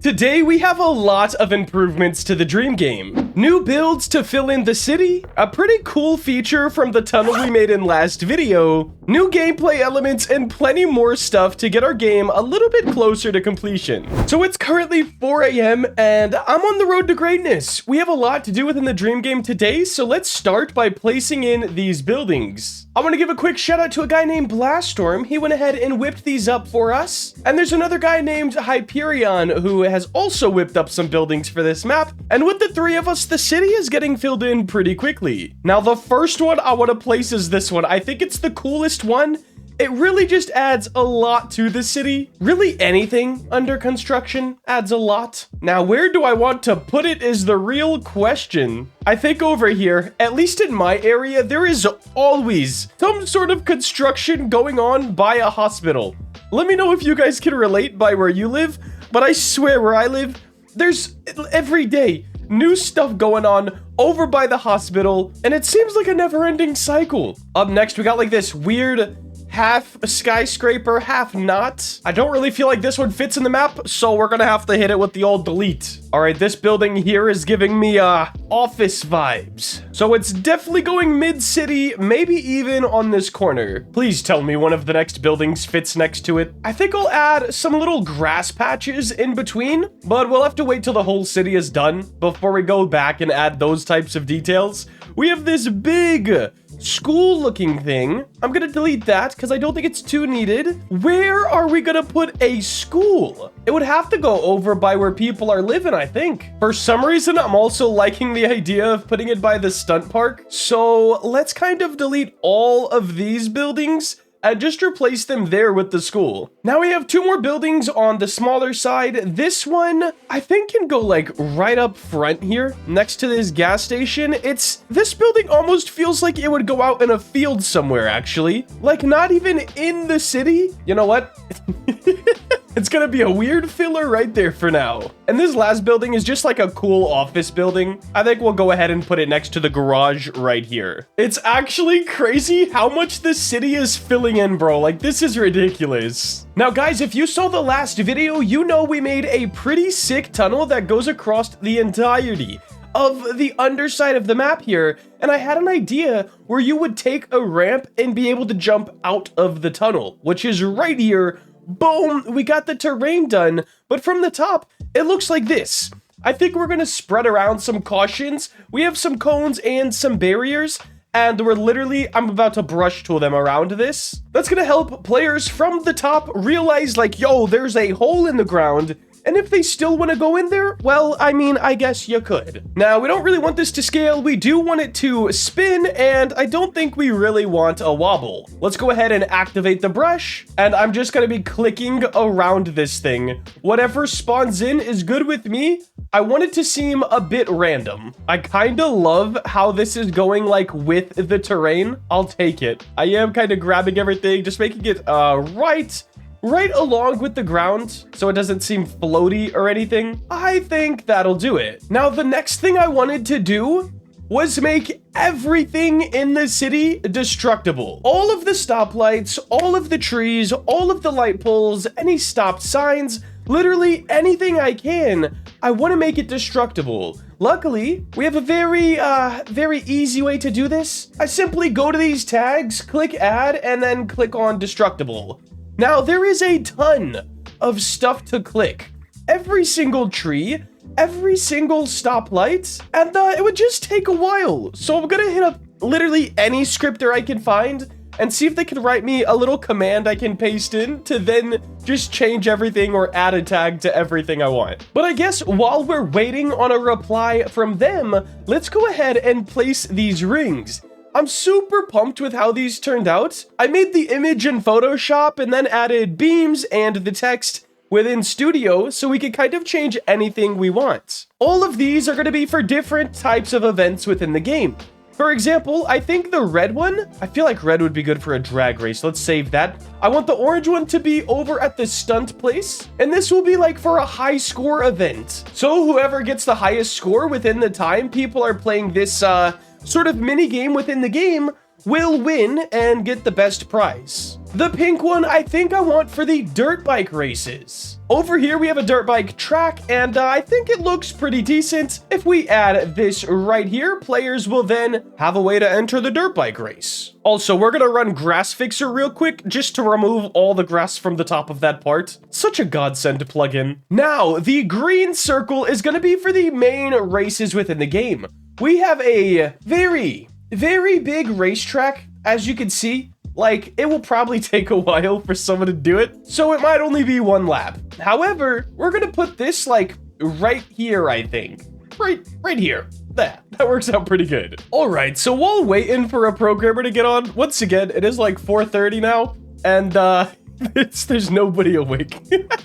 Today we have a lot of improvements to the Dream game. New builds to fill in the city, a pretty cool feature from the tunnel we made in last video, new gameplay elements, and plenty more stuff to get our game a little bit closer to completion. So it's currently 4 a.m. and I'm on the road to greatness. We have a lot to do within the Dream game today, so let's start by placing in these buildings. I want to give a quick shout out to a guy named Blaststorm. He went ahead and whipped these up for us. And there's another guy named Hyperion who has also whipped up some buildings for this map. And with the three of us, the city is getting filled in pretty quickly. Now, the first one I want to place is this one. I think it's the coolest one. It really just adds a lot to the city. Really anything under construction adds a lot. Now, where do I want to put it is the real question. I think over here, at least in my area, there is always some sort of construction going on by a hospital. Let me know if you guys can relate by where you live, but I swear where I live, there's every day new stuff going on over by the hospital, and it seems like a never-ending cycle. Up next, we got like this weird half skyscraper, half not. I don't really feel like this one fits in the map, so we're gonna have to hit it with the old delete. All right, this building here is giving me office vibes. So it's definitely going mid-city, maybe even on this corner. Please tell me one of the next buildings fits next to it. I think I'll add some little grass patches in between, but we'll have to wait till the whole city is done before we go back and add those types of details. We have this big school-looking thing. I'm gonna delete that because I don't think it's too needed. Where are we gonna put a school? It would have to go over by where people are living, I think. For some reason, I'm also liking the idea of putting it by the stunt park. So let's kind of delete all of these buildings and just replace them there with the school. Now we have two more buildings on the smaller side. This one, I think, can go like right up front here next to this gas station. This building almost feels like it would go out in a field somewhere, actually. Like not even in the city. You know what? It's gonna be a weird filler right there for now. And this last building is just like a cool office building. I think we'll go ahead and put it next to the garage right here. It's actually crazy how much the city is filling in, bro. Like, this is ridiculous. Now, guys, if you saw the last video, you know we made a pretty sick tunnel that goes across the entirety of the underside of the map here. And I had an idea where you would take a ramp and be able to jump out of the tunnel, which is right here. Boom, we got the terrain done, but from the top, it looks like this. I think we're gonna spread around some cautions. We have some cones and some barriers, and I'm about to brush tool them around this. That's gonna help players from the top realize like, yo, there's a hole in the ground. And if they still want to go in there, well, I mean, I guess you could. Now, we don't really want this to scale. We do want it to spin, and I don't think we really want a wobble. Let's go ahead and activate the brush, and I'm just going to be clicking around this thing. Whatever spawns in is good with me. I want it to seem a bit random. I kind of love how this is going like with the terrain. I'll take it. I am kind of grabbing everything, just making it right along with the ground so it doesn't seem floaty or anything. I think that'll do it. Now, the next thing I wanted to do was make everything in the city destructible. All of the stoplights, all of the trees, all of the light poles, any stop signs, literally anything I can, I want to make it destructible. Luckily, we have a very easy way to do this. I simply go to these tags, click add, and then click on destructible. Now, there is a ton of stuff to click. Every single tree, every single stoplight, and it would just take a while. So I'm gonna hit up literally any scripter I can find and see if they can write me a little command I can paste in to then just change everything or add a tag to everything I want. But I guess while we're waiting on a reply from them, let's go ahead and place these rings. I'm super pumped with how these turned out. I made the image in Photoshop and then added beams and the text within Studio so we can kind of change anything we want. All of these are going to be for different types of events within the game. For example, I think the red one, I feel like red would be good for a drag race. Let's save that. I want the orange one to be over at the stunt place, and this will be like for a high score event. So whoever gets the highest score within the time people are playing this sort of mini game within the game will win and get the best prize. The pink one, I think I want for the dirt bike races. Over here, we have a dirt bike track, and I think it looks pretty decent. If we add this right here, players will then have a way to enter the dirt bike race. Also, we're gonna run Grass Fixer real quick, just to remove all the grass from the top of that part. Such a godsend to plug in. Now, the green circle is gonna be for the main races within the game. We have a very big racetrack, as you can see. Like, it will probably take a while for someone to do it, so it might only be one lap. However, we're gonna put this, like, right here, I think. Right here. That works out pretty good. All right, so while waiting for a programmer to get on, once again, it is like 4:30 now, and there's nobody awake.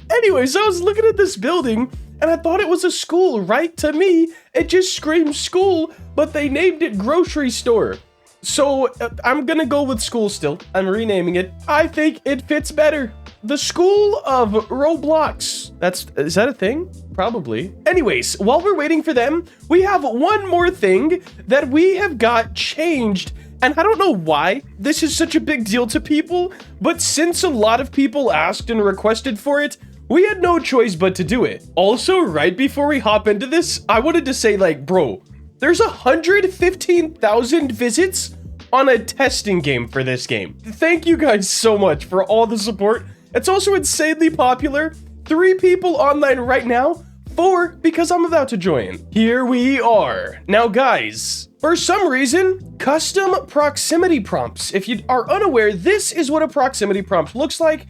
Anyways, I was looking at this building, and I thought it was a school, right? To me, it just screams school, but they named it grocery store. So I'm gonna go with school still. I'm renaming it. I think it fits better. The School of Roblox. Is that a thing? Probably. Anyways, while we're waiting for them, we have one more thing that we have got changed. And I don't know why this is such a big deal to people, but since a lot of people asked and requested for it, we had no choice but to do it. Also, right before we hop into this, I wanted to say, like, bro, there's 115,000 visits on a testing game for this game. Thank you guys so much for all the support. It's also insanely popular. 3 people online right now, 4 because I'm about to join. Here we are. Now guys, for some reason, custom proximity prompts. If you are unaware, this is what a proximity prompt looks like.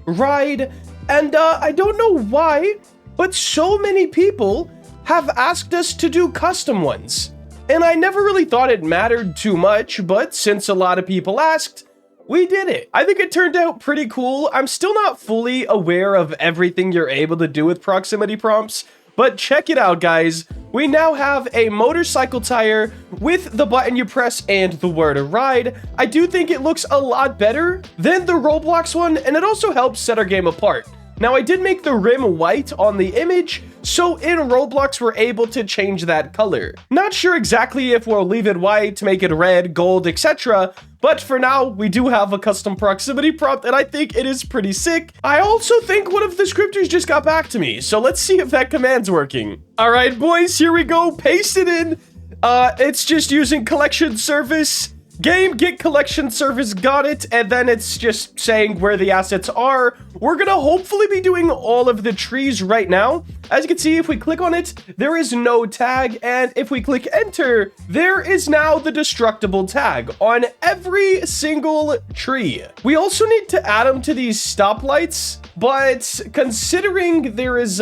Ride, and I don't know why, but so many people have asked us to do custom ones. And I never really thought it mattered too much, but since a lot of people asked, we did it. I think it turned out pretty cool. I'm still not fully aware of everything you're able to do with proximity prompts, but check it out, guys. We now have a motorcycle tire with the button you press and the word ride. I do think it looks a lot better than the Roblox one, and it also helps set our game apart. Now, I did make the rim white on the image, so in Roblox, we're able to change that color. Not sure exactly if we'll leave it white, make it red, gold, etc. But for now, we do have a custom proximity prompt, and I think it is pretty sick. I also think one of the scripters just got back to me, so let's see if that command's working. All right, boys, here we go. Paste it in. It's just using collection service. Game get collection service, got it, and then it's just saying where the assets are. We're gonna hopefully be doing all of the trees right now. As you can see, if we click on it, there is no tag, and if we click enter, there is now the destructible tag on every single tree. We also need to add them to these stoplights, but considering there is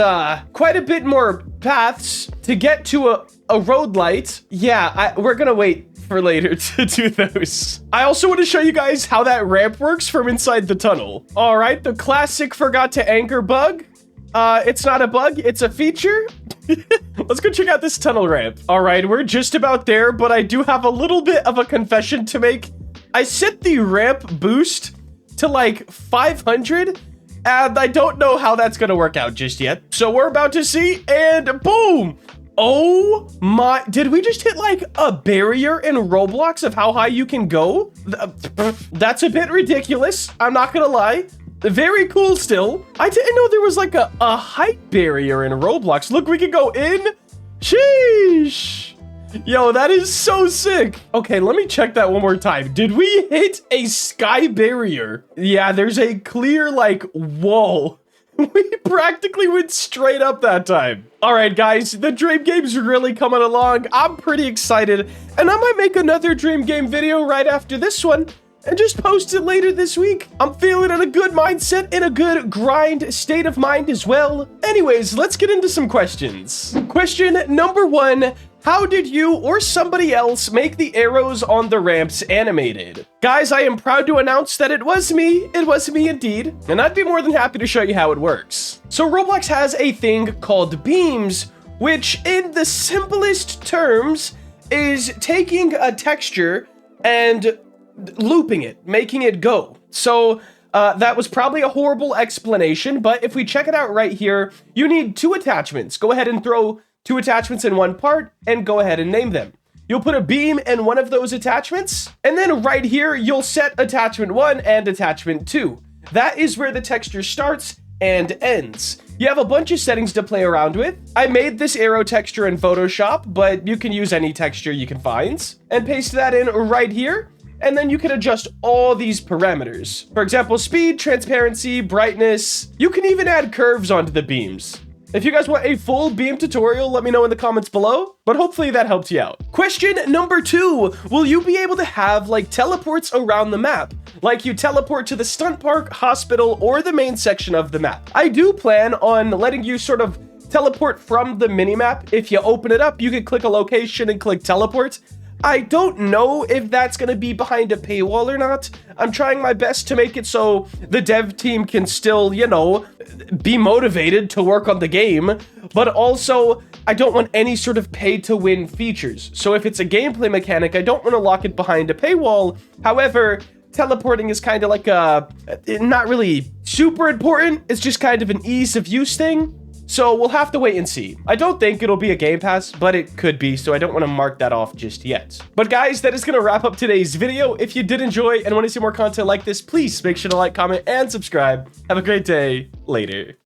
quite a bit more paths to get to a road light, yeah, we're gonna wait for later to do those. I also want to show you guys how that ramp works from inside the tunnel. All right, the classic forgot to anchor bug. It's not a bug, it's a feature. Let's go check out this tunnel ramp. All right, we're just about there, but I do have a little bit of a confession to make. I set the ramp boost to like 500, and I don't know how that's gonna work out just yet. So we're about to see, and boom! Oh my, did we just hit like a barrier in Roblox of how high you can go? That's a bit ridiculous, I'm not gonna lie. Very cool still. I didn't know there was like a height barrier in Roblox. Look, we can go in. Sheesh. Yo, that is so sick. Okay, let me check that one more time. Did we hit a sky barrier? Yeah, there's a clear like wall. We practically went straight up that time. All right, guys, the dream game's really coming along. I'm pretty excited, and I might make another dream game video right after this one and just post it later this week. I'm feeling in a good mindset, in a good grind state of mind as well. Anyways, let's get into some questions. Question number 1. How did you or somebody else make the arrows on the ramps animated? Guys, I am proud to announce that it was me. It was me indeed. And I'd be more than happy to show you how it works. So Roblox has a thing called beams, which in the simplest terms is taking a texture and looping it, making it go. So that was probably a horrible explanation, but if we check it out right here, you need 2 attachments. Go ahead and throw 2 attachments in one part and go ahead and name them. you'll put a beam in one of those attachments, and then right here, you'll set attachment 1 and attachment 2. That is where the texture starts and ends. You have a bunch of settings to play around with. I made this arrow texture in Photoshop, but you can use any texture you can find, and paste that in right here. And then you can adjust all these parameters. For example, speed, transparency, brightness. You can even add curves onto the beams. If you guys want a full beam tutorial, let me know in the comments below, but hopefully that helped you out. Question number 2, will you be able to have like teleports around the map? Like you teleport to the stunt park, hospital, or the main section of the map. I do plan on letting you sort of teleport from the minimap. If you open it up, you can click a location and click teleport. I don't know if that's going to be behind a paywall or not. I'm trying my best to make it so the dev team can still, you know, be motivated to work on the game, but also I don't want any sort of pay to win features. So if it's a gameplay mechanic, I don't want to lock it behind a paywall. However, teleporting is kind of like not really super important. It's just kind of an ease of use thing. So we'll have to wait and see. I don't think it'll be a Game Pass, but it could be, so I don't want to mark that off just yet. But guys, that is going to wrap up today's video. If you did enjoy and want to see more content like this, please make sure to like, comment, and subscribe. Have a great day. Later.